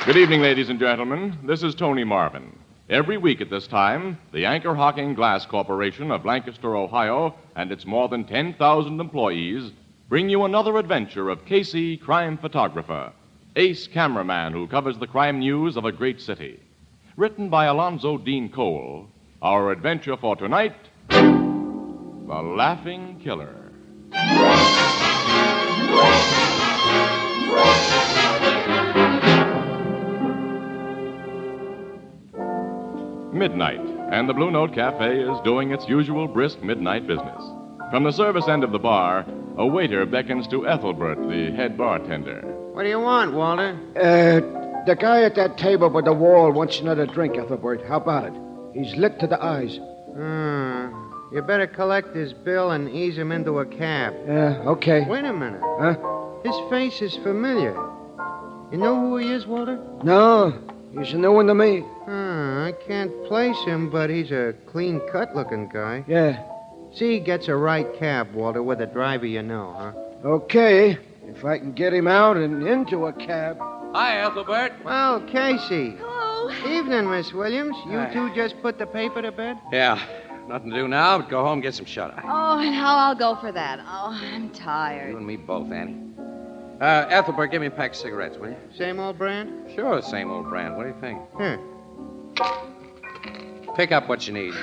Good evening, ladies and gentlemen. This is Tony Marvin. Every week at this time, the Anchor Hocking Glass Corporation of Lancaster, Ohio, and its more than 10,000 employees bring you another adventure of Casey, crime photographer, ace cameraman who covers the crime news of a great city. Written by Alonzo Dean Cole, our adventure for tonight, The Laughing Killer. Midnight, and the Blue Note Cafe is doing its usual brisk midnight business. From the service end of the bar, a waiter beckons to Ethelbert, the head bartender. What do you want, Walter? The guy at that table by the wall wants another drink, Ethelbert. How about it? He's lit to the eyes. You better collect his bill and ease him into a cab. Okay. Wait a minute. Huh? His face is familiar. You know who he is, Walter? No, he's a new one to me. I can't place him, but he's a clean-cut looking guy. Yeah. See, he gets a right cab, Walter, with a driver you know, huh? Okay, if I can get him out and into a cab. Hi, Ethelbert. Well, Casey. Hello. Evening, Miss Williams. You two just put the paper to bed? Yeah, nothing to do now but go home and get some shut-eye. Oh, and how I'll go for that. Oh, I'm You tired. and me both, Annie. Ethelbert, give me a pack of cigarettes, will you? Same old brand? Sure, same old brand. What do you think? Here. Pick up what you need.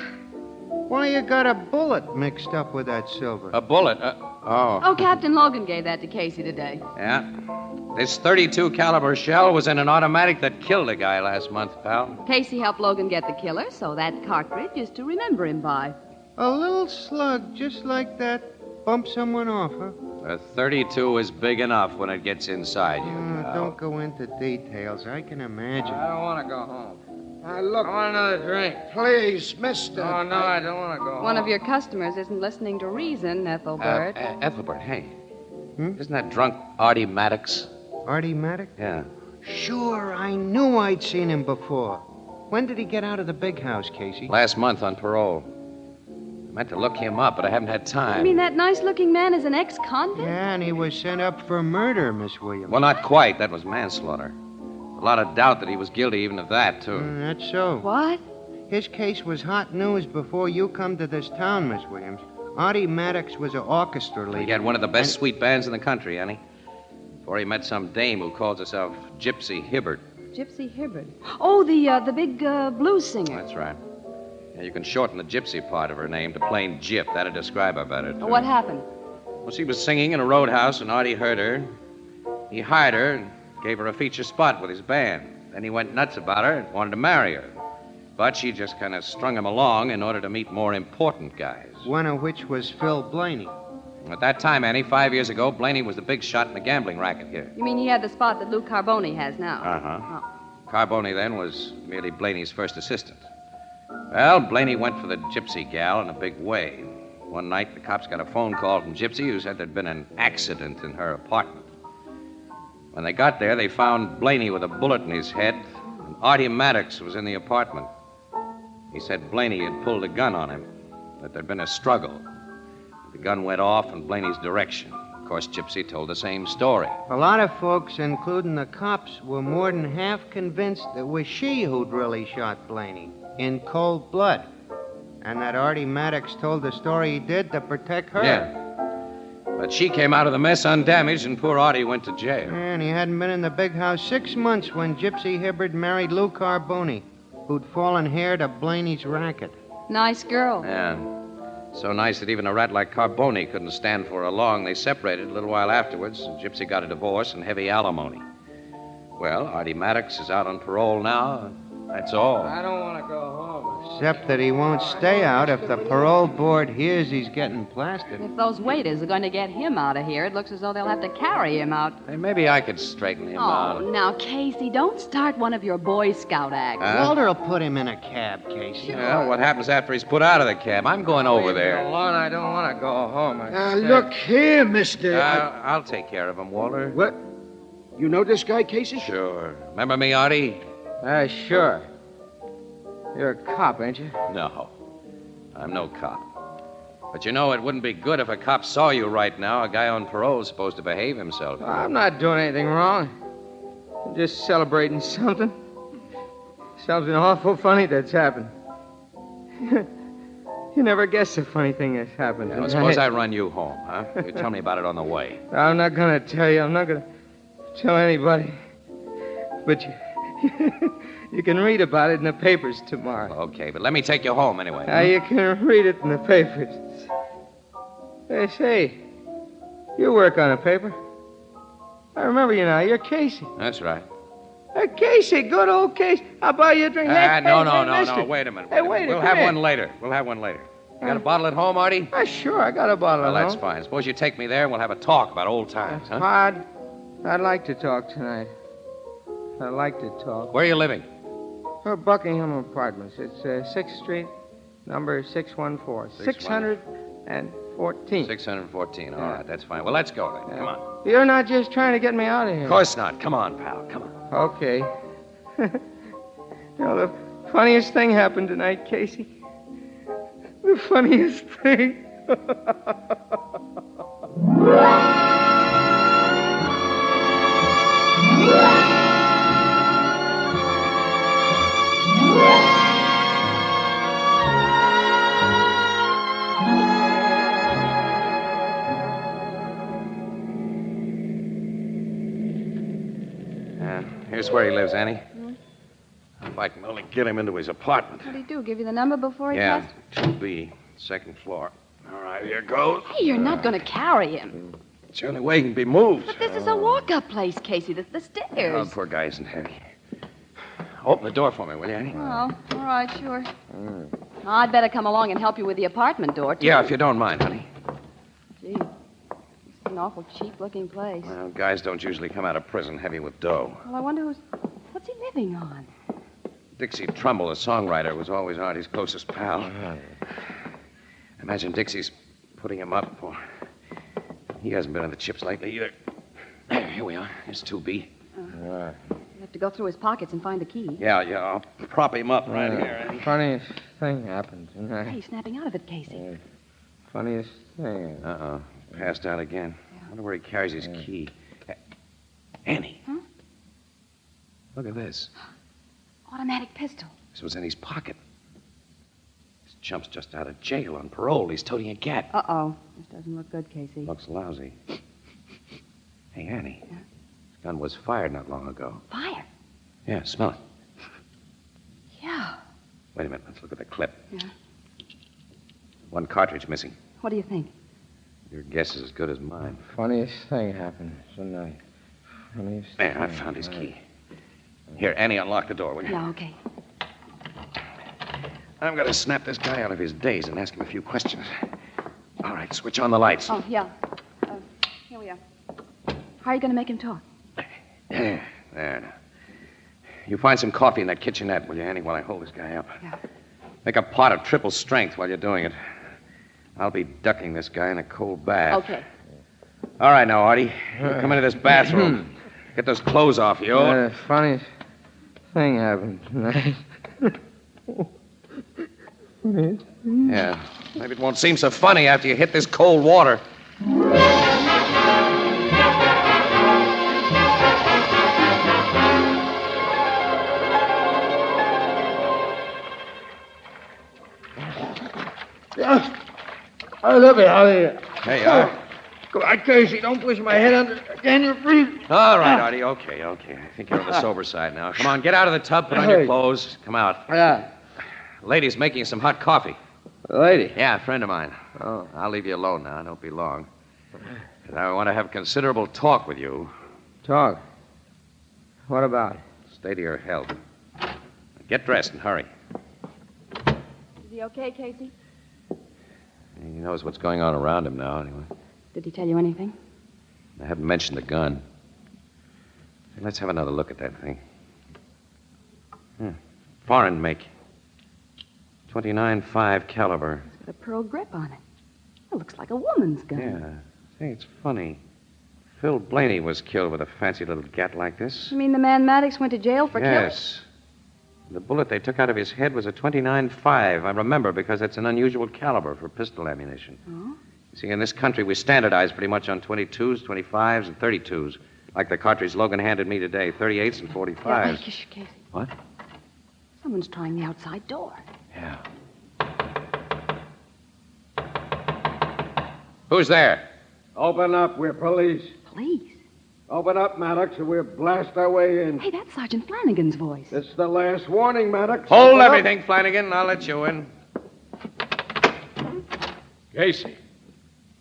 Why you got a bullet mixed up with that silver? A bullet. Oh. Oh, Captain Logan gave that to Casey today. Yeah. This .32 caliber shell was in an automatic that killed a guy last month, pal. Casey helped Logan get the killer, so that cartridge is to remember him by. A little slug just like that bumped someone off, huh? A .32 is big enough when it gets inside you. pal. Don't go into details. I can imagine. I don't want to go home. Look, I want another drink. please, mister. Oh, no, I don't want to go home. One of your customers isn't listening to reason, Ethelbert. Ethelbert, hey. Isn't that drunk Artie Maddox? Artie Maddox? Yeah. Sure, I knew I'd seen him before. When did he get out of the big house, Casey? Last month on parole. I meant to look him up, but I haven't had time. You mean that nice-looking man is an ex-convict? Yeah, and he was sent up for murder, Miss Williams. Well, not quite. That was manslaughter. A lot of doubt that he was guilty even of that, too. That's so. What? His case was hot news before you come to this town, Miss Williams. Artie Maddox was an orchestra leader. He had one of the best sweet bands in the country, Annie. Before he met some dame who calls herself Gypsy Hibbert. Gypsy Hibbert. Oh, the big blues singer. That's right. Yeah, you can shorten the gypsy part of her name to plain Gyp. That'd describe her better, too. What happened? Well, she was singing in a roadhouse, and Artie heard her. He hired her and gave her a feature spot with his band. Then he went nuts about her and wanted to marry her. But she just kind of strung him along in order to meet more important guys. One of which was Phil Blaney. At that time, Annie, 5 years ago, Blaney was the big shot in the gambling racket here. You mean he had the spot that Lou Carboni has now? Uh-huh. Oh. Carboni then was merely Blaney's first assistant. Well, Blaney went for the gypsy gal in a big way. One night, the cops got a phone call from Gypsy who said there'd been an accident in her apartment. When they got there, they found Blaney with a bullet in his head, and Artie Maddox was in the apartment. He said Blaney had pulled a gun on him, that there'd been a struggle. The gun went off in Blaney's direction. Of course, Gypsy told the same story. A lot of folks, including the cops, were more than half convinced it was she who'd really shot Blaney in cold blood. And that Artie Maddox told the story he did to protect her. Yeah. But she came out of the mess undamaged, and poor Artie went to jail. And he hadn't been in the big house 6 months when Gypsy Hibbert married Lou Carboni, who'd fallen heir to Blaney's racket. Nice girl. Yeah. So nice that even a rat like Carboni couldn't stand for her long. They separated a little while afterwards. Gypsy got a divorce and heavy alimony. Well, Artie Maddox is out on parole now. That's all. I don't want to go home. Except that he won't stay out if the parole board hears he's getting plastered. If those waiters are going to get him out of here, it looks as though they'll have to carry him out. Hey, maybe I could straighten him Oh, out. now, Casey, don't start one of your Boy Scout acts. Walter'll put him in a cab, Casey. Well, what happens after he's put out of the cab? I'm going over Leave me there. alone. I don't want to go home. Look here, mister. I'll take care of him, Walter. What? You know this guy, Casey? Sure. Remember me, Artie? Sure. You're a cop, ain't you? No. I'm no cop. But you know, it wouldn't be good if a cop saw you right now. A guy on parole is supposed to behave himself. I'm not doing anything wrong. Just celebrating something. Something awful funny that's happened. You never guess the funny thing that's happened. Well, suppose I run you home, huh? You tell me about it on the way. I'm not going to tell you. I'm not going to tell anybody. But you can read about it in the papers tomorrow. Okay, but let me take you home anyway. You can read it in the papers. Hey, say, you work on a paper. I remember you now. You're Casey. That's right. Casey, good old Casey. I'll buy you a drink. No. Mister. Wait a minute. Hey, wait a We'll minute. have one later. You got a bottle at home, Artie? Sure, I got a bottle Well, of that's home. fine. Suppose you take me there and we'll have a talk about old times, huh? I'd like to talk tonight. I'd like to talk. Where are you living? Buckingham Apartments. It's 6th Street, number 614. 614. 614. All right, that's fine. Well, let's go then. Come on. You're not just trying to get me out of here. Of course not. Come on, pal. Come on. Okay. The funniest thing happened tonight, Casey. The funniest thing. Here's where he lives, Annie. If I can only get him into his apartment. What did he do? Give you the number before he Yeah, passed? 2B, second floor. All right, here goes. Hey, you're not going to carry him. It's the only way he can be moved. But this is a walk-up place, Casey. The Oh, stairs. poor guy isn't heavy. Open the door for me, will you, Annie? Oh, all right, sure. I'd better come along and help you with the apartment door, too. Yeah, if you don't mind, honey. Gee, this is an awful cheap-looking place. Well, guys don't usually come out of prison heavy with dough. Well, I wonder what's he living on? Dixie Trumbull, the songwriter, was always Artie's closest pal. Imagine Dixie's putting him up. He hasn't been on the chips lately either. There, here we are. Here's 2B. You have to go through his pockets and find the key. Yeah, I'll prop him up right here, Annie. Funniest thing happened tonight. Hey, snapping out of it, Casey. Funniest thing. Uh-oh. Passed out again. I wonder where he carries his key. Annie. Huh? Look at this. Automatic pistol. This was in his pocket. This chump's just out of jail on parole. He's toting a gat. Uh-oh. This doesn't look good, Casey. Looks lousy. Hey, Annie. Yeah? This gun was fired not long ago. Fire. Yeah, smell it. Yeah. Wait a minute. Let's look at the clip. Yeah. One cartridge missing. What do you think? Your guess is as good as mine. Funniest thing happened tonight. Funniest There, I thing. found his key. Here, Annie, unlock the door, will you? Yeah, okay. I'm going to snap this guy out of his daze and ask him a few questions. All right, switch on the lights. Oh, yeah. Here we are. How are you going to make him talk? There now. You find some coffee in that kitchenette, will you, Annie, while I hold this guy up? Yeah. Make a pot of triple strength while you're doing it. I'll be ducking this guy in a cold bath. Okay. All right, now, Artie. You come into this bathroom. Get those clothes off you. Funniest thing happened tonight. Yeah. Maybe it won't seem so funny after you hit this cold water. I love it out here. There you are. Come on, Casey, don't push my head under. Again, you're freezing. All right, Artie. Okay. I think you're on the sober side now. Come on, get out of the tub, put on your clothes. Come out. Yeah. Lady's making you some hot coffee. Lady. Yeah, a friend of mine. Oh. I'll leave you alone now. Don't be long. 'Cause I want to have considerable talk with you. Talk. What about? Stay to your health. Get dressed and hurry. Is he okay, Casey? He knows what's going on around him now, anyway. Did he tell you anything? I haven't mentioned the gun. Hey, let's have another look at that thing. Foreign make. 29.5 caliber. It's got a pearl grip on it. It looks like a woman's gun. Yeah. Say, it's funny. Phil Blaney was killed with a fancy little gat like this. You mean the man Maddox went to jail for killing? Yes. The bullet they took out of his head was a 29.5. I remember because it's an unusual caliber for pistol ammunition. Oh? You see, in this country, we standardize pretty much on 22s, 25s, and 32s. Like the cartridge Logan handed me today, 38s and 45s. Casey. What? Someone's trying the outside door. Yeah. Who's there? Open up. We're police. Police? Open up, Maddox, or we'll blast our way in. Hey, that's Sergeant Flanagan's voice. It's the last warning, Maddox. Hold Open up. everything, Flanagan. I'll let you in. Casey,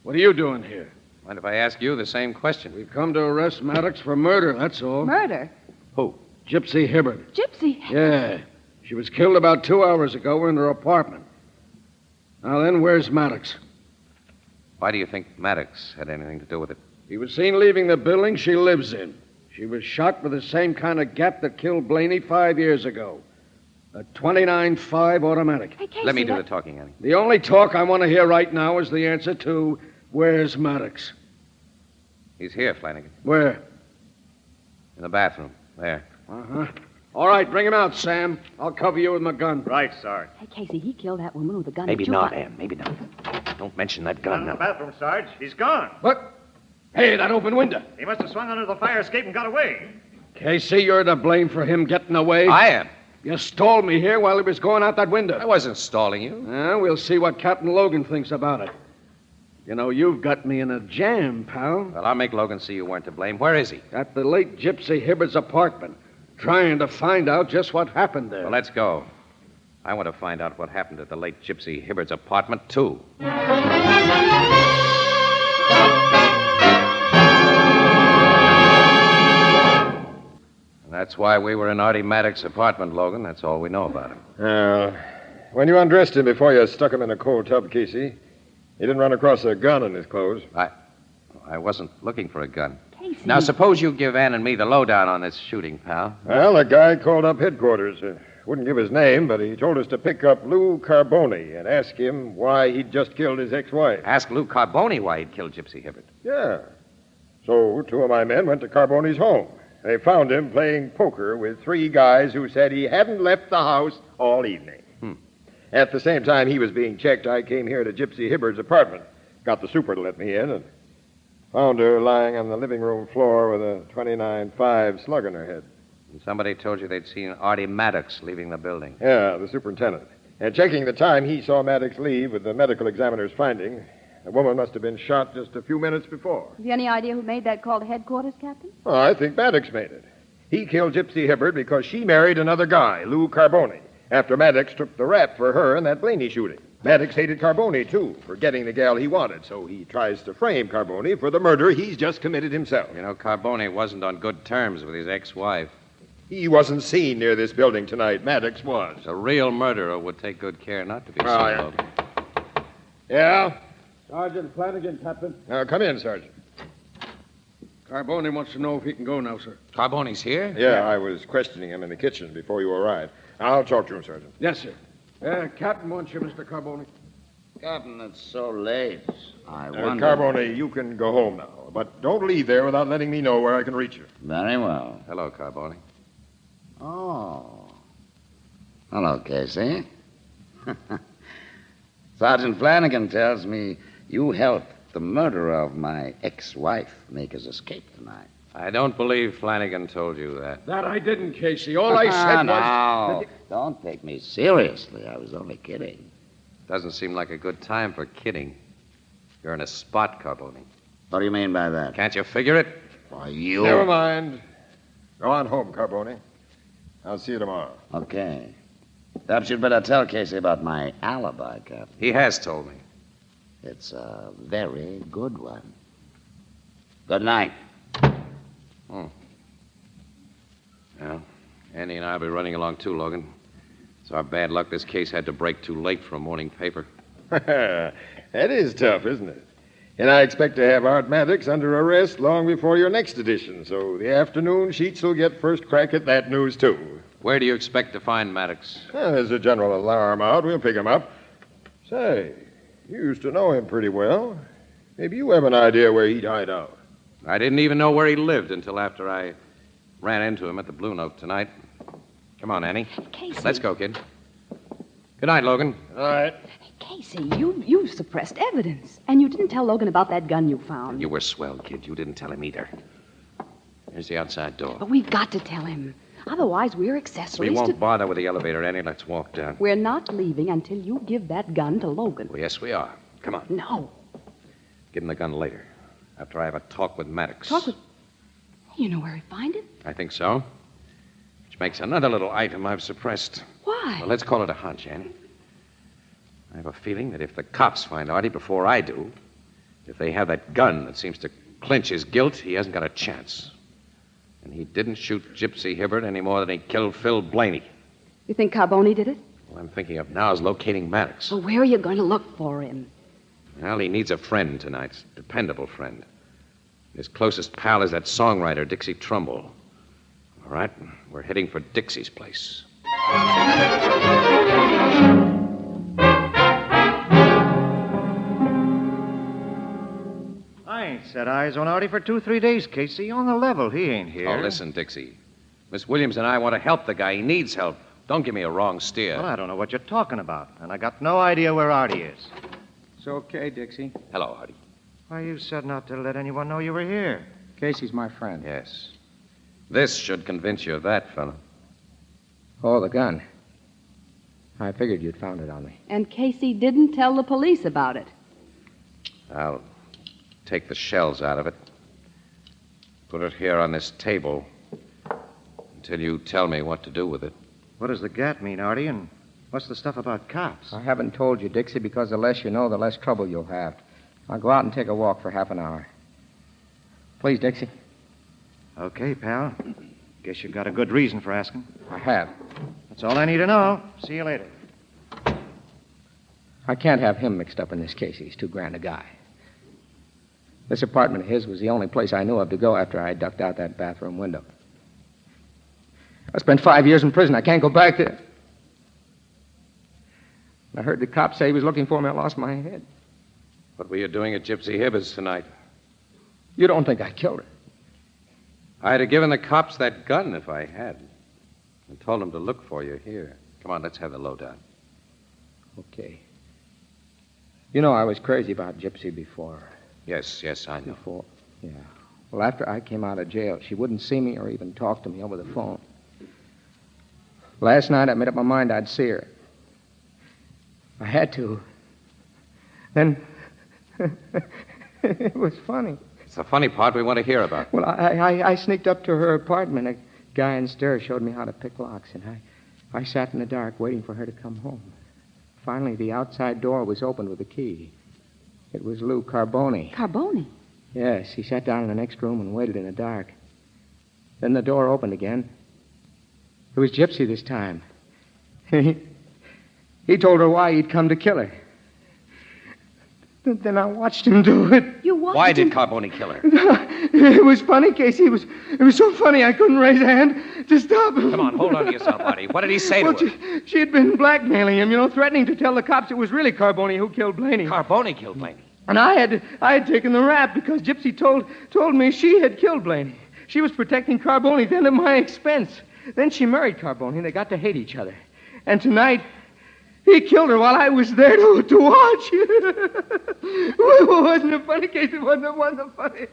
what are you doing here? Mind if I ask you the same question? We've come to arrest Maddox for murder, that's all. Murder? Who? Gypsy Hibbert. Gypsy? Yeah. She was killed about 2 hours ago in her apartment. Now then, where's Maddox? Why do you think Maddox had anything to do with it? He was seen leaving the building she lives in. She was shot with the same kind of gap that killed Blaney 5 years ago. A 29.5 automatic. Hey, Casey, Let me do the talking, Annie. The only talk I want to hear right now is the answer to where's Maddox? He's here, Flanagan. Where? In the bathroom. There. Uh-huh. All right, bring him out, Sam. I'll cover you with my gun. Right, Sarge. Hey, Casey, he killed that woman with a gun. Maybe that you not, got. Ann. Maybe not. Don't mention that Not gun in the now. bathroom, Sarge. He's gone. What? Hey, that open window. He must have swung under the fire escape and got away. Casey, you're to blame for him getting away. I am. You stalled me here while he was going out that window. I wasn't stalling you. We'll see what Captain Logan thinks about it. You know, you've got me in a jam, pal. Well, I'll make Logan see you weren't to blame. Where is he? At the late Gypsy Hibbert's apartment, trying to find out just what happened there. Well, let's go. I want to find out what happened at the late Gypsy Hibbert's apartment, too. That's why we were in Artie Maddox's apartment, Logan. That's all we know about him. When you undressed him before you stuck him in a cold tub, Casey, he didn't run across a gun in his clothes. I wasn't looking for a gun. Casey. Now, suppose you give Ann and me the lowdown on this shooting, pal. Well, a guy called up headquarters. Wouldn't give his name, but he told us to pick up Lou Carboni and ask him why he'd just killed his ex-wife. Ask Lou Carboni why he'd killed Gypsy Hibbert. Yeah. So 2 of my men went to Carboni's home. They found him playing poker with 3 guys who said he hadn't left the house all evening. At the same time he was being checked, I came here to Gypsy Hibbert's apartment. Got the super to let me in and found her lying on the living room floor with a 29.5 slug in her head. And somebody told you they'd seen Artie Maddox leaving the building. Yeah, the superintendent. And checking the time he saw Maddox leave with the medical examiner's finding, the woman must have been shot just a few minutes before. Have you any idea who made that call to headquarters, Captain? Oh, I think Maddox made it. He killed Gypsy Hibbert because she married another guy, Lou Carboni, after Maddox took the rap for her in that Blaney shooting. Maddox hated Carboni, too, for getting the gal he wanted, so he tries to frame Carboni for the murder he's just committed himself. You know, Carboni wasn't on good terms with his ex-wife. He wasn't seen near this building tonight. Maddox was. A real murderer would take good care not to be seen, yeah. Logan. Yeah? Sergeant Flanagan, Captain. Come in, Sergeant. Carboni wants to know if he can go now, sir. Carboni's here? Yeah, I was questioning him in the kitchen before you arrived. I'll talk to him, Sergeant. Yes, sir. Captain wants you, Mr. Carboni. Captain, it's so late. I wonder... Carboni, you can go home now, but don't leave there without letting me know where I can reach you. Very well. Hello, Carboni. Oh. Hello, Casey. Sergeant Flanagan tells me you helped the murderer of my ex-wife make his escape tonight. I don't believe Flanagan told you that. That I didn't, Casey. All I said was... Now, don't take me seriously. I was only kidding. Doesn't seem like a good time for kidding. You're in a spot, Carboni. What do you mean by that? Can't you figure it? Why, you... Never mind. Go on home, Carboni. I'll see you tomorrow. Okay. Perhaps you'd better tell Casey about my alibi, Captain. He has told me. It's a very good one. Good night. Well, Andy and I will be running along too, Logan. It's our bad luck this case had to break too late for a morning paper. That is tough, isn't it? And I expect to have Art Maddox under arrest long before your next edition, so the afternoon sheets will get first crack at that news, too. Where do you expect to find Maddox? There's a general alarm out. We'll pick him up. Say, you used to know him pretty well. Maybe you have an idea where he'd hide out. I didn't even know where he lived until after I ran into him at the Blue Note tonight. Come on, Annie. Casey. Let's go, kid. Good night, Logan. All right. Casey, you suppressed evidence. And you didn't tell Logan about that gun you found. You were swell, kid. You didn't tell him either. Here's the outside door. But we've got to tell him. Otherwise, we're accessories We won't to... bother with the elevator, Annie. Let's walk down. We're not leaving until you give that gun to Logan. Well, yes, we are. Come on. No. Give him the gun later, after I have a talk with Maddox. Talk with... You know where he find it? I think so. Which makes another little item I've suppressed. Why? Well, let's call it a hunch, Annie. I have a feeling that if the cops find Artie before I do, if they have that gun that seems to clinch his guilt, he hasn't got a chance. And he didn't shoot Gypsy Hibbert any more than he killed Phil Blaney. You think Carboni did it? All I'm thinking of now is locating Maddox. Well, where are you going to look for him? Well, he needs a friend tonight, dependable friend. His closest pal is that songwriter, Dixie Trumbull. All right, we're heading for Dixie's place. I ain't set eyes on Artie for 2-3 days, Casey. On the level, he ain't here. Oh, listen, Dixie. Miss Williams and I want to help the guy. He needs help. Don't give me a wrong steer. Well, I don't know what you're talking about, and I got no idea where Artie is. It's okay, Dixie. Hello, Artie. Why, you said not to let anyone know you were here. Casey's my friend. Yes. This should convince you of that, fella. Oh, the gun. I figured you'd found it on me. And Casey didn't tell the police about it. I'll take the shells out of it. Put it here on this table until you tell me what to do with it. What does the gat mean, Artie, and what's the stuff about cops? I haven't told you, Dixie, because the less you know, the less trouble you'll have. I'll go out and take a walk for half an hour. Please, Dixie. Okay, pal. Guess you've got a good reason for asking. I have. That's all I need to know. See you later. I can't have him mixed up in this case. He's too grand a guy. This apartment of his was the only place I knew of to go after I ducked out that bathroom window. I spent 5 years in prison. I can't go back there. I heard the cop say he was looking for me. I lost my head. What were you doing at Gypsy Hibbert's tonight? You don't think I killed her? I'd have given the cops that gun if I had. And told them to look for you here. Come on, let's have the lowdown. Okay. You know I was crazy about Gypsy before. Yes, I know. Before? Yeah. Well, after I came out of jail, she wouldn't see me or even talk to me over the phone. Last night, I made up my mind I'd see her. I had to. Then, it was funny. It's the funny part we want to hear about. Well, I sneaked up to her apartment. A guy in stairs showed me how to pick locks, and I sat in the dark waiting for her to come home. Finally, the outside door was opened with a key. It was Lou Carboni. Carboni? Yes, he sat down in the next room and waited in the dark. Then the door opened again. It was Gypsy this time. He told her why he'd come to kill her. Then I watched him do it. You watched Why him? did Carboni kill her? It was funny, Casey. It was so funny I couldn't raise a hand to stop him. Come on, hold on to yourself, Artie. What did he say to her? She had been blackmailing him, threatening to tell the cops it was really Carboni who killed Blaney. Carboni killed Blaney. And I had taken the rap because Gypsy told me she had killed Blaney. She was protecting Carboni then at my expense. Then she married Carboni and they got to hate each other. And tonight, he killed her while I was there to watch. Wasn't it funny, Casey? Wasn't it funny?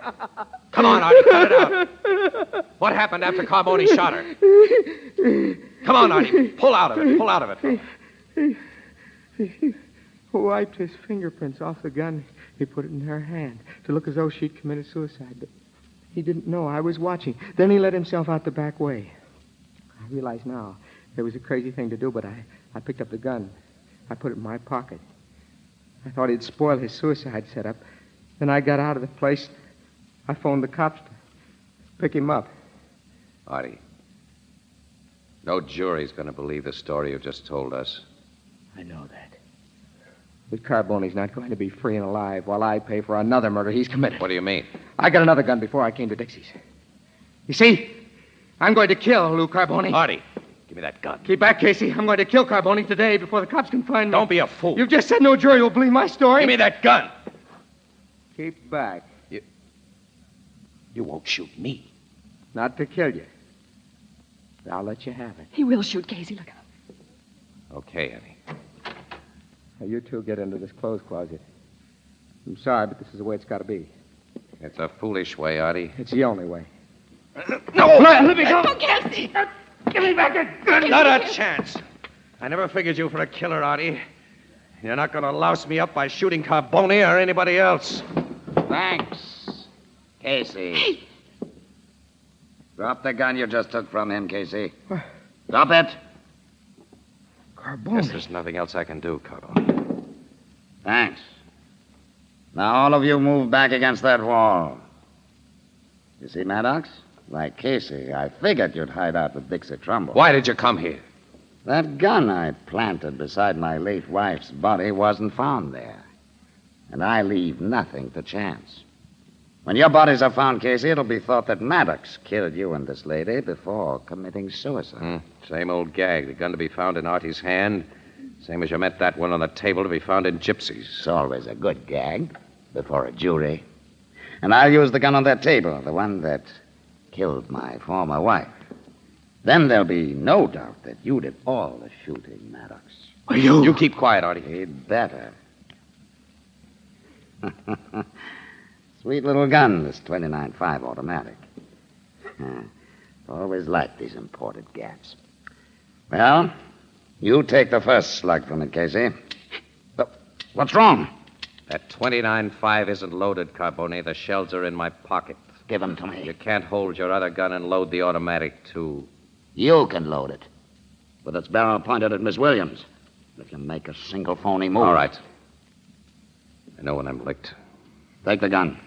Come on, Artie, cut it out. What happened after Carboni shot her? Come on, Artie, pull out of it. He wiped his fingerprints off the gun. He put it in her hand to look as though she'd committed suicide. But he didn't know I was watching. Then he let himself out the back way. I realize now it was a crazy thing to do, but I picked up the gun. I put it in my pocket. I thought he'd spoil his suicide setup. Then I got out of the place. I phoned the cops to pick him up. Artie, no jury's going to believe the story you just told us. I know that. But Carboni's not going to be free and alive while I pay for another murder he's committed. What do you mean? I got another gun before I came to Dixie's. You see, I'm going to kill Lou Carboni. Artie, give me that gun. Keep back, Casey. I'm going to kill Carboni today before the cops can find me. Don't be a fool. You've just said no jury will believe my story. Give me that gun. Keep back. You won't shoot me. Not to kill you. But I'll let you have it. He will shoot Casey. Look out. Okay, Annie. Now, you two get into this clothes closet. I'm sorry, but this is the way it's got to be. It's a foolish way, Artie. It's the only way. No! Let me go. Casey! Give me back that gun. Not a chance. I never figured you for a killer, Artie. You're not going to louse me up by shooting Carboni or anybody else. Thanks, Casey. Drop the gun you just took from him, Casey. Drop it. Carboni. Guess there's nothing else I can do, Carboni. Thanks. Now all of you move back against that wall. You see, Maddox? Like Casey, I figured you'd hide out with Dixie Trumbull. Why did you come here? That gun I planted beside my late wife's body wasn't found there. And I leave nothing to chance. When your bodies are found, Casey, it'll be thought that Maddox killed you and this lady before committing suicide. Same old gag. The gun to be found in Artie's hand. Same as you met that one on the table to be found in Gypsy's. It's always a good gag before a jury. And I'll use the gun on that table, the one that killed my former wife. Then there'll be no doubt that you did all the shooting, Maddox. You keep quiet, Artie. He'd better. Sweet little gun, this 29.5 automatic. Always liked these imported gaps. Well, you take the first slug from it, Casey. What's wrong? That 29.5 isn't loaded, Carboni. The shells are in my pocket. Give them to me. You can't hold your other gun and load the automatic, too. You can load it. With its barrel pointed at Miss Williams. If you make a single phony move. All right. I know when I'm licked. Take the gun.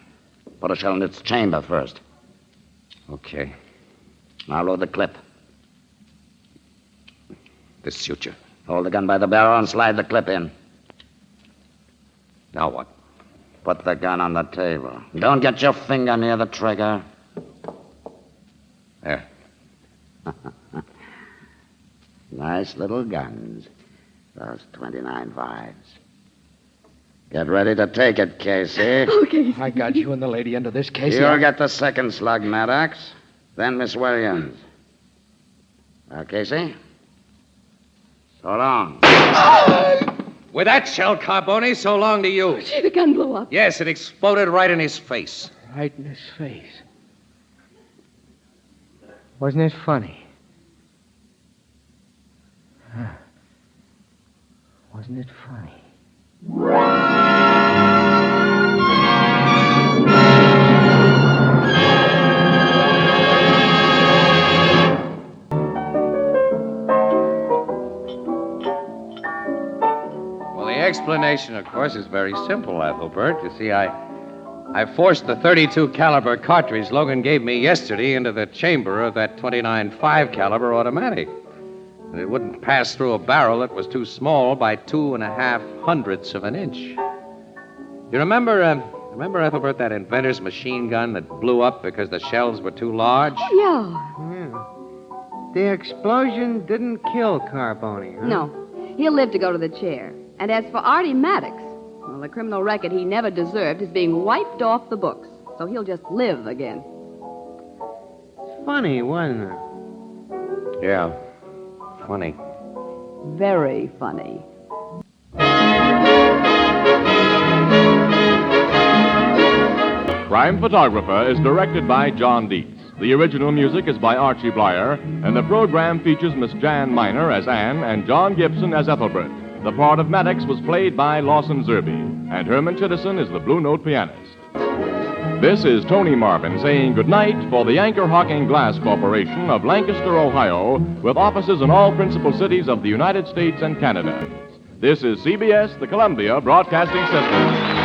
Put a shell in its chamber first. Okay. Now load the clip. This suits you. Hold the gun by the barrel and slide the clip in. Now what? Put the gun on the table. Don't get your finger near the trigger. There. Nice little guns. Those 29.5s. Get ready to take it, Casey. Okay. I got you and the lady into this, Casey. You'll get the second slug, Maddox. Then Miss Williams. Now, Casey. So long. With that shell, Carboni, so long to you. Gee, the gun blew up. Yes, it exploded right in his face. Right in his face. Wasn't it funny? Wasn't it funny? Well, the explanation, of course, is very simple, Ethelbert. You see, I forced the .32 caliber cartridge Logan gave me yesterday into the chamber of that 29.5 caliber automatic. And it wouldn't pass through a barrel that was too small by 2.5 hundredths of an inch. You remember, Ethelbert, that inventor's machine gun that blew up because the shells were too large? Yeah. The explosion didn't kill Carboni, huh? No. He'll live to go to the chair. And as for Artie Maddox, well, the criminal record he never deserved is being wiped off the books. So he'll just live again. Funny, wasn't it? Yeah. Funny. Very funny. Crime Photographer is directed by John Dietz. The original music is by Archie Bleyer, and the program features Miss Jan Miner as Anne and John Gibson as Ethelbert. The part of Maddox was played by Lawson Zerby, and Herman Chittison is the Blue Note pianist. This is Tony Marvin saying goodnight for the Anchor Hocking Glass Corporation of Lancaster, Ohio, with offices in all principal cities of the United States and Canada. This is CBS, the Columbia Broadcasting System.